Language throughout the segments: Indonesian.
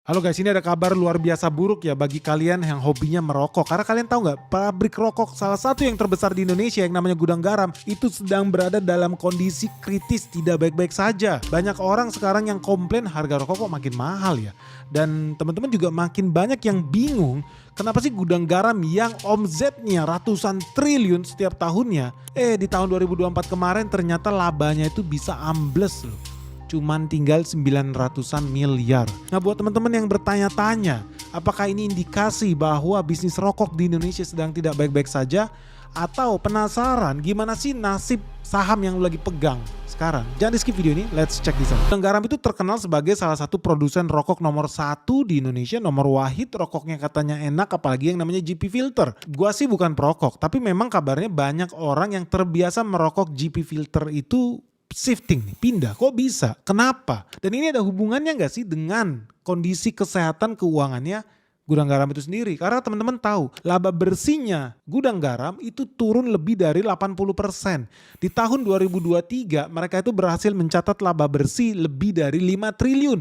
Halo guys, ini ada kabar luar biasa buruk ya bagi kalian yang hobinya merokok. Karena kalian tahu nggak, pabrik rokok salah satu yang terbesar di Indonesia yang namanya Gudang Garam itu sedang berada dalam kondisi kritis, tidak baik-baik saja. Banyak orang sekarang yang komplain harga rokok kok makin mahal ya. Dan teman-teman juga makin banyak yang bingung kenapa sih Gudang Garam yang omzetnya ratusan triliun setiap tahunnya, di tahun 2024 kemarin ternyata labanya itu bisa ambles loh. Cuman tinggal 900-an miliar. Nah, buat teman-teman yang bertanya-tanya, apakah ini indikasi bahwa bisnis rokok di Indonesia sedang tidak baik-baik saja? Atau penasaran gimana sih nasib saham yang lu lagi pegang sekarang? Jangan di skip video ini, let's check this out. Gudang Garam itu terkenal sebagai salah satu produsen rokok nomor 1 di Indonesia, nomor wahid, rokoknya katanya enak, apalagi yang namanya GP Filter. Gua sih bukan perokok, tapi memang kabarnya banyak orang yang terbiasa merokok GP Filter itu shifting nih, pindah. Kok bisa? Kenapa? Dan ini ada hubungannya nggak sih dengan kondisi kesehatan keuangannya Gudang Garam itu sendiri? Karena teman-teman tahu, laba bersihnya Gudang Garam itu turun lebih dari 80%. Di tahun 2023 mereka itu berhasil mencatat laba bersih lebih dari 5 triliun.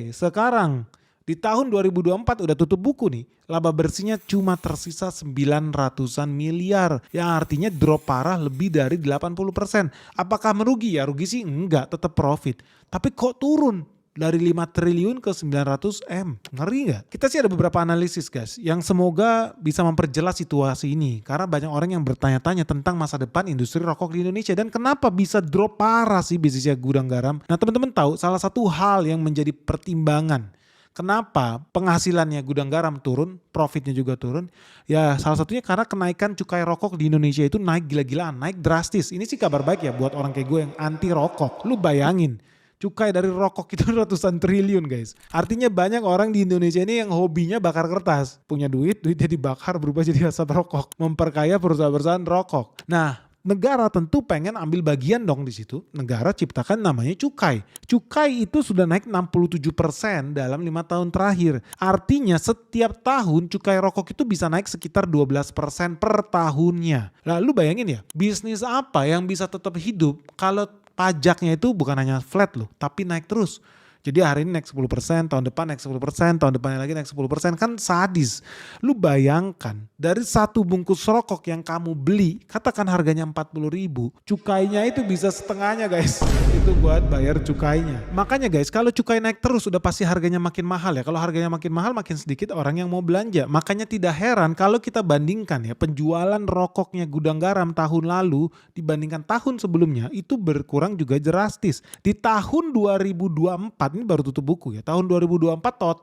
Sekarang di tahun 2024 udah tutup buku nih, laba bersihnya cuma tersisa 900-an miliar. Yang artinya drop parah lebih dari 80%. Apakah merugi? Ya rugi sih enggak, tetap profit. Tapi kok turun? Dari 5 triliun ke 900 M. Ngeri nggak? Kita sih ada beberapa analisis guys, yang semoga bisa memperjelas situasi ini. Karena banyak orang yang bertanya-tanya tentang masa depan industri rokok di Indonesia. Dan kenapa bisa drop parah sih bisnisnya Gudang Garam. Nah, teman-teman tahu salah satu hal yang menjadi pertimbangan kenapa penghasilannya Gudang Garam turun, profitnya juga turun? Ya salah satunya karena kenaikan cukai rokok di Indonesia itu naik gila-gilaan, naik drastis. Ini sih kabar baik ya buat orang kayak gue yang anti rokok. Lu bayangin, cukai dari rokok itu ratusan triliun guys. Artinya banyak orang di Indonesia ini yang hobinya bakar kertas. Punya duit, duitnya dibakar berubah jadi asap rokok. Memperkaya perusahaan-perusahaan rokok. Nah, negara tentu pengen ambil bagian dong di situ. Negara ciptakan namanya cukai. Cukai itu sudah naik 67% dalam 5 tahun terakhir. Artinya setiap tahun cukai rokok itu bisa naik sekitar 12% per tahunnya. Lalu bayangin ya, bisnis apa yang bisa tetap hidup kalau pajaknya itu bukan hanya flat loh, tapi naik terus. Jadi hari ini naik 10%, tahun depan naik 10%, tahun depannya lagi naik 10%, kan sadis. Lu bayangkan, dari satu bungkus rokok yang kamu beli, katakan harganya 40 ribu, cukainya itu bisa setengahnya guys. Itu buat bayar cukainya. Makanya guys, kalau cukai naik terus udah pasti harganya makin mahal ya. Kalau harganya makin mahal, makin sedikit orang yang mau belanja. Makanya tidak heran kalau kita bandingkan ya, penjualan rokoknya Gudang Garam tahun lalu dibandingkan tahun sebelumnya, itu berkurang juga drastis. Di tahun 2024, ini baru tutup buku ya, tahun 2024 total